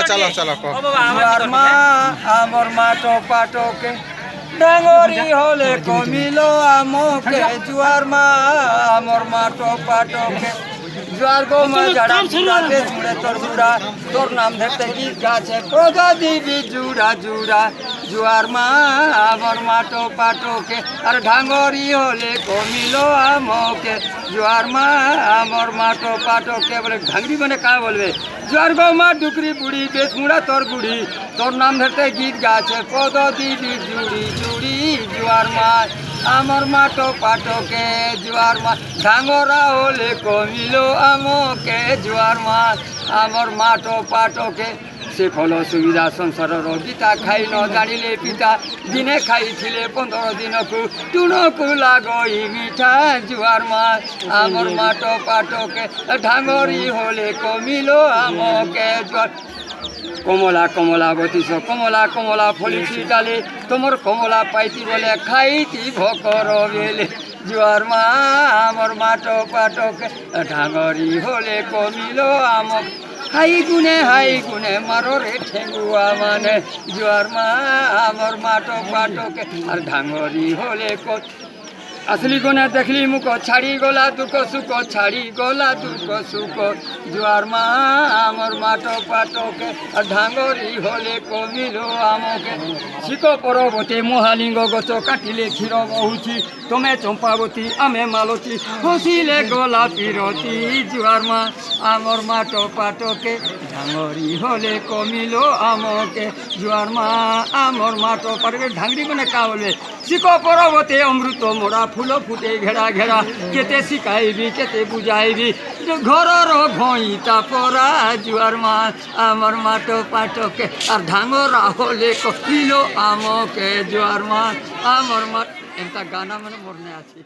চলো চলো জুয়ার মা আমার মাটো পাটকে ডাঙরি হলে কমিল আমকে জুয়ার মা আমার মাটো পাটকে জুয়ার গো মা যারা জুড়াতে জুড়ে তোর জুড়া তোর নাম ধরতে গীত গাছে প্রজা দিবি জুড়া জুড়া জুয়ার মা আমার মাটো পাটকে আর ডাঙরি হলে কমিল আমকে জুয়ার মা আমার মাটো পাটকে বলে ঢাঙ্গি মানে কা বলবে জুয়ার গো মা ডুকরি বুড়ি বেশ মুড়া তোর গুড়ি তোর নাম ধরতে গীত গাছে পদ দিবি জুড়ি জুড়ি জুয়ার মা আমার মাটো পাটকে জুয়ার মা ডাঙরা হলে কমিল আমকে জুয়ার মা আমার মাটো পাটকে সে ফল সুবিধা সংসারর গীতা খাই ন জানিলে পিতা দিনে খাইছিলে 15 দিনকু টুনকু লাগই মিঠা জুয়ার মা আমার মাটো পাটকে ঢাঙরি হলে কমিল আমকে জুয়ার কমলা কমলা বতিস কমলা কমলা ফলিছি ডালে তোমার কমলা পাইতি বলে খাইতি ভকর বেলে জুয়ার মা আমার মাটো পাটকে ঢাঙরি হলে কমিল আমক হাই গুনে মারো রে ঠেঙ্গুয়া মানে জুয়ার মা আমার মাটো পাটকে আর ঢাঙরি হলে আসলি গুনে দেখলি মুখ ছাড়ি গলা দুঃখ সুখ ছাড়ি গলা দুঃখ সুখ জুয়ার মা আমার মাটো পাটকে আর ঢাঙরি হলে কমিল আমকে শিখ পরবতী মহালিঙ্গ গছ কাটিলে ক্ষীর বহুছি তুমি চম্পাবতী আমি মালতী হসিলে গলা পিরতি জুয়ার মা আমার মাটো পাটকে ঢাঙরি হলে কমিল আমকে জুয়ার মা আমার মাটো পাটকে ঢাঙ্গি মানে কা বলবে শিখ পরবতে অমৃত মোড়া ফুল ফুটে ঘেরা ঘেরা কেতে শিখাইবি কেতে বুঝাইবি ঘরর ঘইতা পরা জুয়ার মা আমার মাটো পাটকে আর ঢাঙরা হলে কমিল আমকে জুয়ার মা আমার মা এটা গানা মানে মনে আছে।